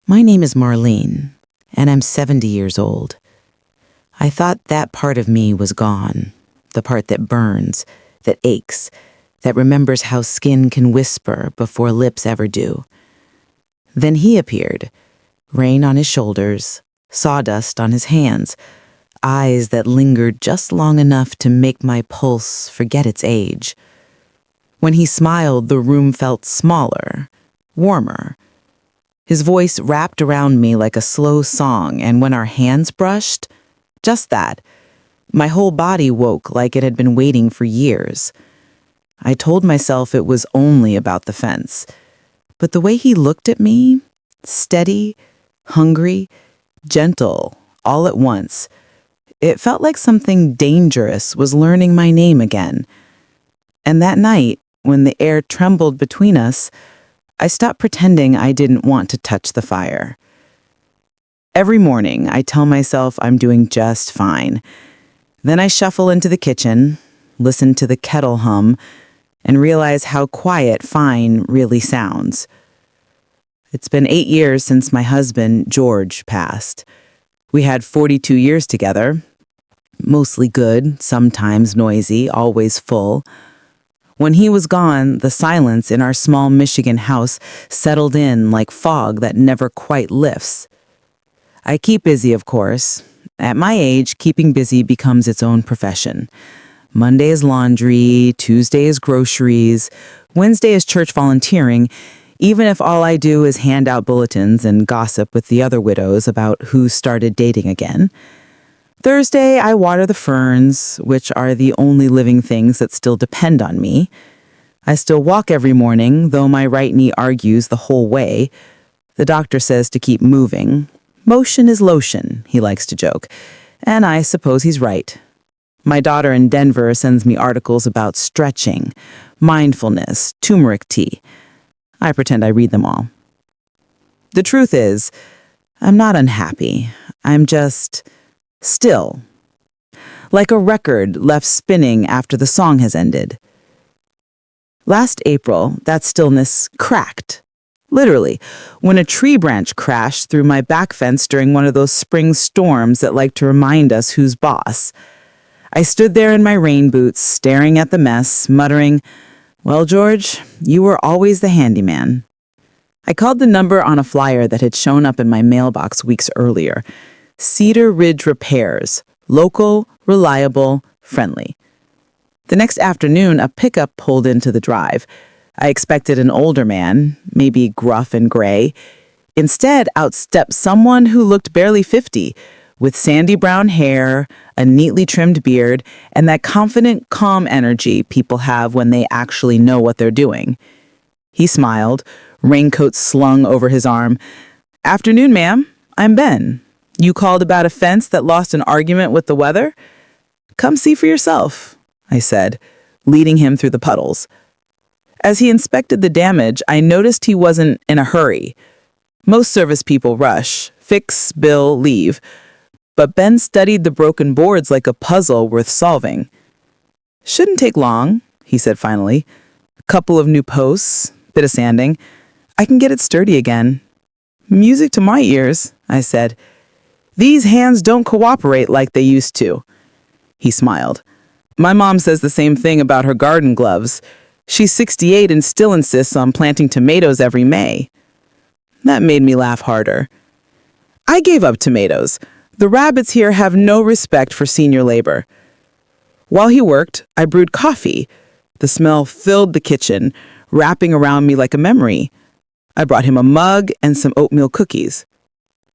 My name is Marlene, and I'm 70 years old. I thought that part of me was gone, the part that burns, that aches, that remembers how skin can whisper before lips ever do. Then he appeared, rain on his shoulders, sawdust on his hands, eyes that lingered just long enough to make my pulse forget its age. When he smiled, the room felt smaller, warmer. His voice wrapped around me like a slow song, and when our hands brushed, just that, my whole body woke like it had been waiting for years. I told myself it was only about the fence, but the way he looked at me, steady, hungry, gentle, all at once, it felt like something dangerous was learning my name again. And that night, when the air trembled between us, I stopped pretending I didn't want to touch the fire. Every morning, I tell myself I'm doing just fine. Then I shuffle into the kitchen, listen to the kettle hum, and realize how quiet fine really sounds. It's been 8 years since my husband, George, passed. We had 42 years together, mostly good, sometimes noisy, always full. When he was gone, the silence in our small Michigan house settled in like fog that never quite lifts. I keep busy, of course. At my age, keeping busy becomes its own profession. Monday is laundry, Tuesday is groceries, Wednesday is church volunteering, even if all I do is hand out bulletins and gossip with the other widows about who started dating again. Thursday, I water the ferns, which are the only living things that still depend on me. I still walk every morning, though my right knee argues the whole way. The doctor says to keep moving. Motion is lotion, he likes to joke. And I suppose he's right. My daughter in Denver sends me articles about stretching, mindfulness, turmeric tea. I pretend I read them all. The truth is, I'm not unhappy. I'm just still, like a record left spinning after the song has ended. Last April, that stillness cracked. Literally, when a tree branch crashed through my back fence during one of those spring storms that like to remind us who's boss. I stood there in my rain boots, staring at the mess, muttering, "Well, George, you were always the handyman." I called the number on a flyer that had shown up in my mailbox weeks earlier. Cedar Ridge Repairs. Local, reliable, friendly. The next afternoon, a pickup pulled into the drive. I expected an older man, maybe gruff and gray. Instead, out stepped someone who looked barely 50, with sandy brown hair, a neatly trimmed beard, and that confident, calm energy people have when they actually know what they're doing. He smiled, raincoat slung over his arm. "Afternoon, ma'am. I'm Ben. You called about a fence that lost an argument with the weather? Come see for yourself," I said, leading him through the puddles. As he inspected the damage, I noticed he wasn't in a hurry. Most service people rush, fix, bill, leave. But Ben studied the broken boards like a puzzle worth solving. "Shouldn't take long," he said finally. "A couple of new posts, bit of sanding. I can get it sturdy again." "Music to my ears," I said. "These hands don't cooperate like they used to." He smiled. "My mom says the same thing about her garden gloves. She's 68 and still insists on planting tomatoes every May." That made me laugh harder. I gave up tomatoes. The rabbits here have no respect for senior labor. While he worked, I brewed coffee. The smell filled the kitchen, wrapping around me like a memory. I brought him a mug and some oatmeal cookies.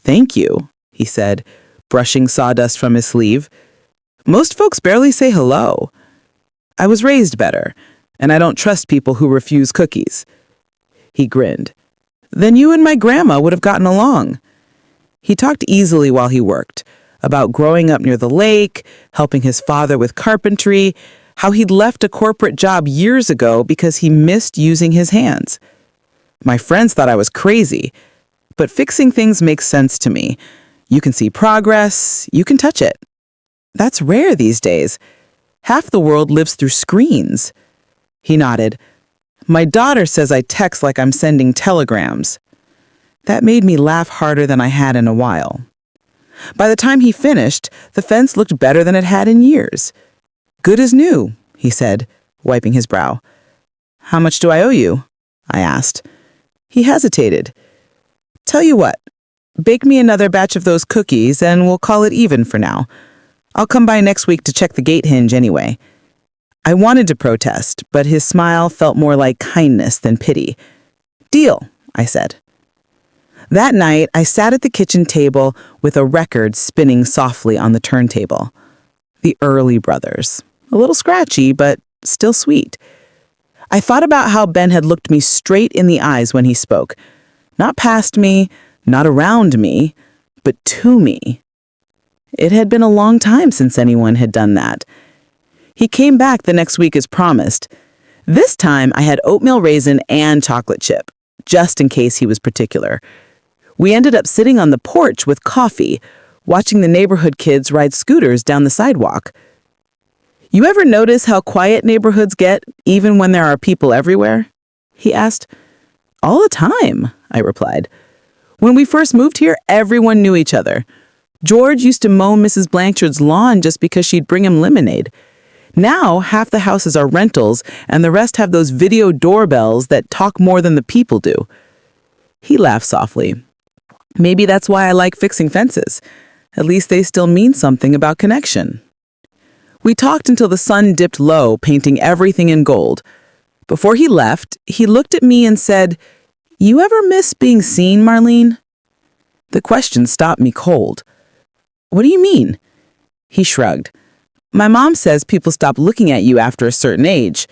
"Thank you," he said, brushing sawdust from his sleeve. "Most folks barely say hello. I was raised better, and I don't trust people who refuse cookies." He grinned. "Then you and my grandma would have gotten along." He talked easily while he worked, about growing up near the lake, helping his father with carpentry, how he'd left a corporate job years ago because he missed using his hands. My friends thought I was crazy, but fixing things makes sense to me. You can see progress, you can touch it. That's rare these days. Half the world lives through screens. He nodded. "My daughter says I text like I'm sending telegrams." That made me laugh harder than I had in a while. By the time he finished, the fence looked better than it had in years. "Good as new," he said, wiping his brow. "How much do I owe you?" I asked. He hesitated. "Tell you what, bake me another batch of those cookies and we'll call it even for now. I'll come by next week to check the gate hinge anyway." I wanted to protest, but his smile felt more like kindness than pity. "Deal," I said. That night, I sat at the kitchen table with a record spinning softly on the turntable. The Early Brothers. A little scratchy, but still sweet. I thought about how Ben had looked me straight in the eyes when he spoke. Not past me, not around me, but to me. It had been a long time since anyone had done that. He came back the next week as promised. This time I had oatmeal raisin and chocolate chip, just in case he was particular. We ended up sitting on the porch with coffee, watching the neighborhood kids ride scooters down the sidewalk. "You ever notice how quiet neighborhoods get, even when there are people everywhere?" he asked. "All the time," I replied. "When we first moved here, everyone knew each other. George used to mow Mrs. Blanchard's lawn just because she'd bring him lemonade. Now, half the houses are rentals, and the rest have those video doorbells that talk more than the people do." He laughed softly. "Maybe that's why I like fixing fences. At least they still mean something about connection." We talked until the sun dipped low, painting everything in gold. Before he left, he looked at me and said, "You ever miss being seen, Marlene?" The question stopped me cold. "What do you mean?" He shrugged. "My mom says people stop looking at you after a certain age,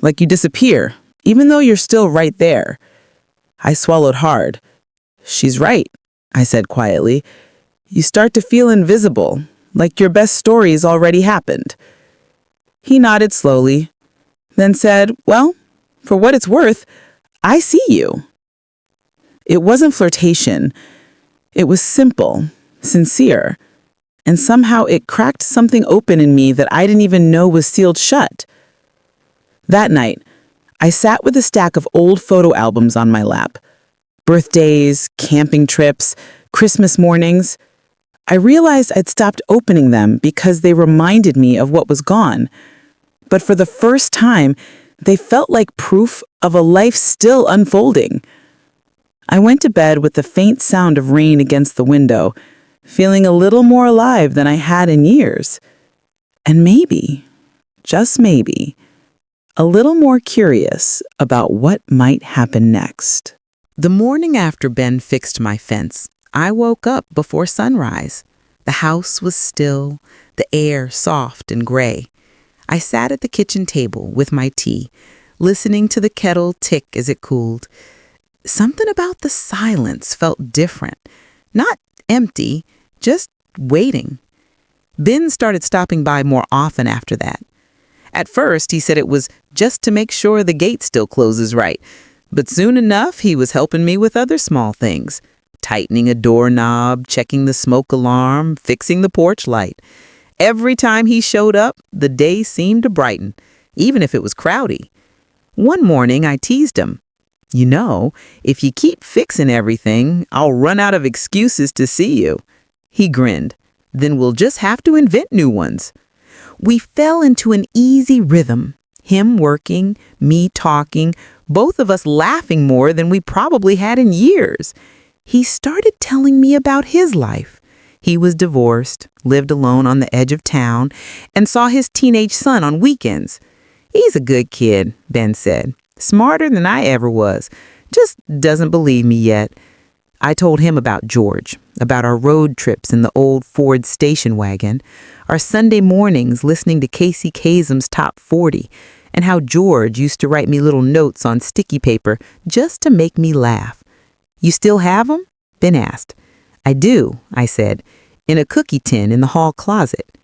like you disappear, even though you're still right there." I swallowed hard. "She's right," I said quietly. "You start to feel invisible, like your best stories already happened." He nodded slowly, then said, "Well, for what it's worth, I see you." It wasn't flirtation. It was simple, sincere, and somehow it cracked something open in me that I didn't even know was sealed shut. That night, I sat with a stack of old photo albums on my lap. Birthdays, camping trips, Christmas mornings. I realized I'd stopped opening them because they reminded me of what was gone. But for the first time, they felt like proof of a life still unfolding. I went to bed with the faint sound of rain against the window, feeling a little more alive than I had in years. And maybe, just maybe, a little more curious about what might happen next. The morning after Ben fixed my fence, I woke up before sunrise. The house was still, the air soft and gray. I sat at the kitchen table with my tea, listening to the kettle tick as it cooled. Something about the silence felt different. Not empty, just waiting. Ben started stopping by more often after that. At first, he said it was just to make sure the gate still closes right. But soon enough, he was helping me with other small things. Tightening a doorknob, checking the smoke alarm, fixing the porch light. Every time he showed up, the day seemed to brighten, even if it was cloudy. One morning, I teased him. "You know, if you keep fixing everything, I'll run out of excuses to see you." He grinned. "Then we'll just have to invent new ones." We fell into an easy rhythm. Him working, me talking, both of us laughing more than we probably had in years. He started telling me about his life. He was divorced, lived alone on the edge of town, and saw his teenage son on weekends. "He's a good kid," Ben said. "Smarter than I ever was. Just doesn't believe me yet." I told him about George, about our road trips in the old Ford station wagon, our Sunday mornings listening to Casey Kasem's Top 40, and how George used to write me little notes on sticky paper just to make me laugh. "You still have them?" Ben asked. "I do," I said, "in a cookie tin in the hall closet."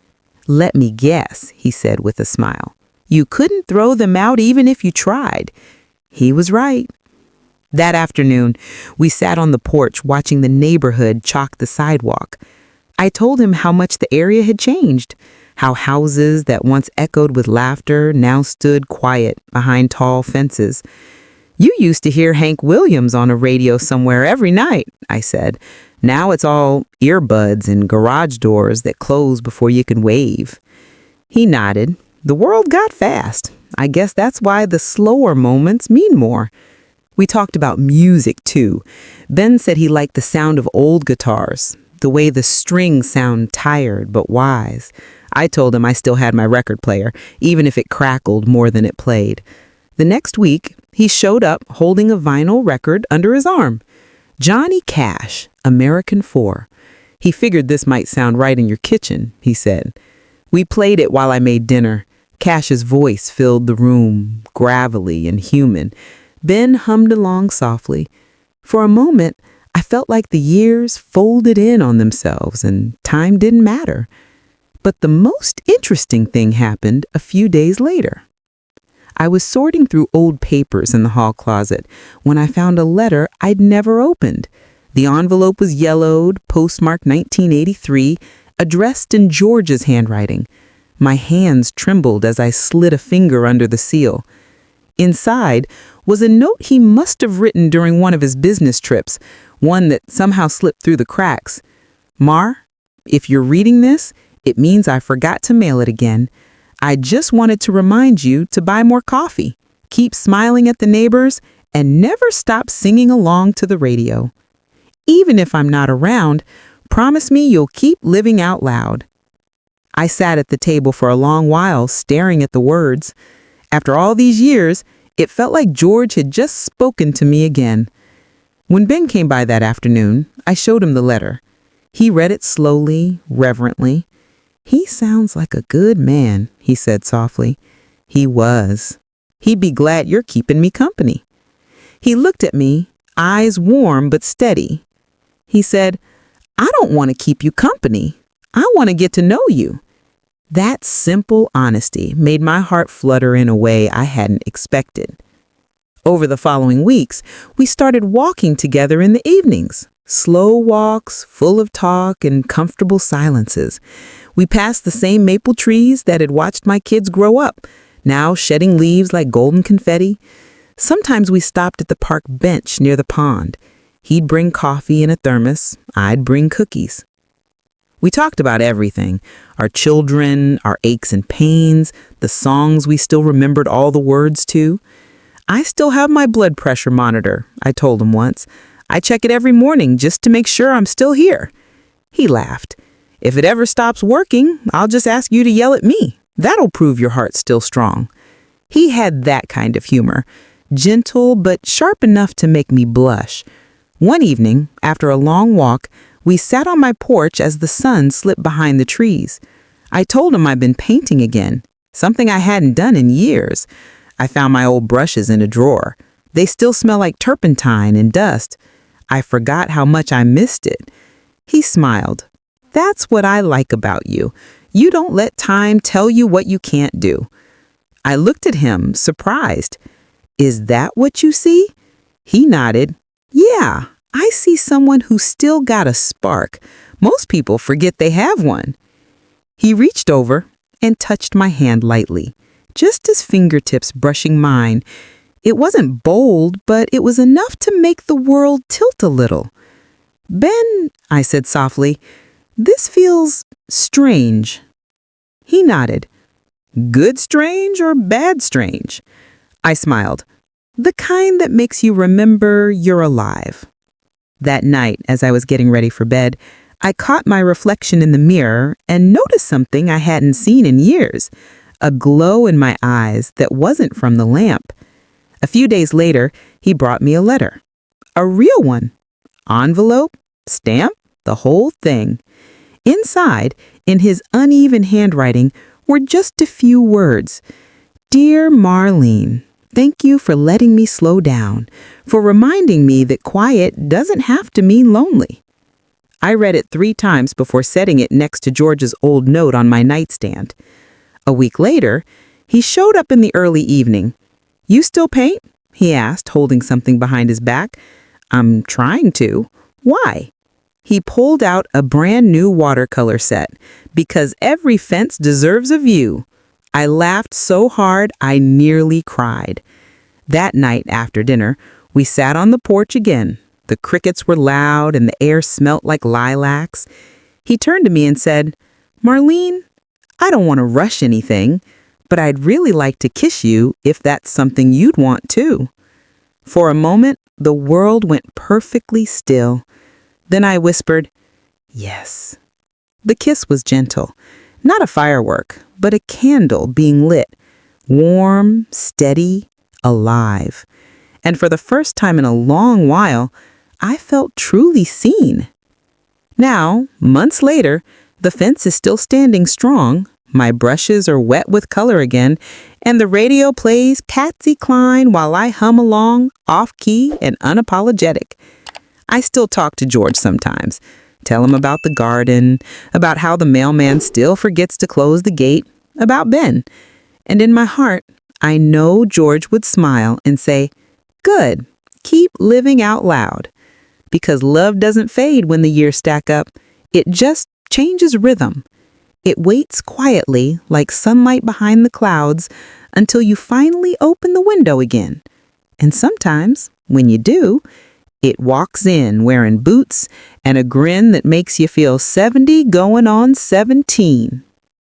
"Let me guess," he said with a smile. "You couldn't throw them out even if you tried." He was right. That afternoon, we sat on the porch watching the neighborhood chalk the sidewalk. I told him how much the area had changed, how houses that once echoed with laughter now stood quiet behind tall fences. You used to hear Hank Williams on a radio somewhere every night, I said. Now it's all earbuds and garage doors that close before you can wave. He nodded. The world got fast. I guess that's why the slower moments mean more. We talked about music, too. Ben said he liked the sound of old guitars, the way the strings sound tired but wise. I told him I still had my record player, even if it crackled more than it played. The next week, he showed up holding a vinyl record under his arm. Johnny Cash, American 4. He figured this might sound right in your kitchen, he said. We played it while I made dinner. Cash's voice filled the room, gravelly and human. Ben hummed along softly. For a moment, I felt like the years folded in on themselves and time didn't matter. But the most interesting thing happened a few days later. I was sorting through old papers in the hall closet when I found a letter I'd never opened. The envelope was yellowed, postmarked 1983, addressed in George's handwriting. My hands trembled as I slid a finger under the seal. Inside was a note he must have written during one of his business trips, one that somehow slipped through the cracks. Mar, if you're reading this, it means I forgot to mail it again. I just wanted to remind you to buy more coffee, keep smiling at the neighbors, and never stop singing along to the radio. Even if I'm not around, promise me you'll keep living out loud. I sat at the table for a long while, staring at the words. After all these years, it felt like George had just spoken to me again. When Ben came by that afternoon, I showed him the letter. He read it slowly, reverently. He sounds like a good man, he said softly. He was. He'd be glad you're keeping me company. He looked at me, eyes warm but steady. He said, I don't want to keep you company. I want to get to know you. That simple honesty made my heart flutter in a way I hadn't expected. Over the following weeks, we started walking together in the evenings. Slow walks, full of talk and comfortable silences. We passed the same maple trees that had watched my kids grow up, now shedding leaves like golden confetti. Sometimes we stopped at the park bench near the pond. He'd bring coffee in a thermos. I'd bring cookies. We talked about everything, our children, our aches and pains, the songs we still remembered all the words to. I still have my blood pressure monitor, I told him once. I check it every morning just to make sure I'm still here. He laughed. If it ever stops working, I'll just ask you to yell at me. That'll prove your heart's still strong. He had that kind of humor, gentle but sharp enough to make me blush. One evening, after a long walk, we sat on my porch as the sun slipped behind the trees. I told him I'd been painting again, something I hadn't done in years. I found my old brushes in a drawer. They still smell like turpentine and dust. I forgot how much I missed it. He smiled. That's what I like about you. You don't let time tell you what you can't do. I looked at him, surprised. Is that what you see? He nodded. Yeah, I see someone who's still got a spark. Most people forget they have one. He reached over and touched my hand lightly, just his fingertips brushing mine. It wasn't bold, but it was enough to make the world tilt a little. Ben, I said softly, this feels strange. He nodded. Good strange or bad strange? I smiled. The kind that makes you remember you're alive. That night, as I was getting ready for bed, I caught my reflection in the mirror and noticed something I hadn't seen in years, a glow in my eyes that wasn't from the lamp. A few days later, he brought me a letter. A real one. Envelope, stamp, the whole thing. Inside, in his uneven handwriting, were just a few words. Dear Marlene, thank you for letting me slow down, for reminding me that quiet doesn't have to mean lonely. I read it 3 times before setting it next to George's old note on my nightstand. A week later, he showed up in the early evening. You still paint? He asked, holding something behind his back. I'm trying to. Why? He pulled out a brand new watercolor set, because every fence deserves a view. I laughed so hard I nearly cried. That night after dinner, we sat on the porch again. The crickets were loud and the air smelt like lilacs. He turned to me and said, "Marlene, I don't want to rush anything, but I'd really like to kiss you if that's something you'd want too." For a moment, the world went perfectly still. Then I whispered, "Yes." The kiss was gentle, not a firework, but a candle being lit, warm, steady, alive. And for the first time in a long while, I felt truly seen. Now, months later, the fence is still standing strong, my brushes are wet with color again, and the radio plays Patsy Cline while I hum along, off-key and unapologetic. I still talk to George sometimes, tell him about the garden, about how the mailman still forgets to close the gate, about Ben. And in my heart, I know George would smile and say, "Good, keep living out loud." Because love doesn't fade when the years stack up. It just changes rhythm. It waits quietly like sunlight behind the clouds until you finally open the window again. And sometimes, when you do, it walks in wearing boots and a grin that makes you feel 70 going on 17.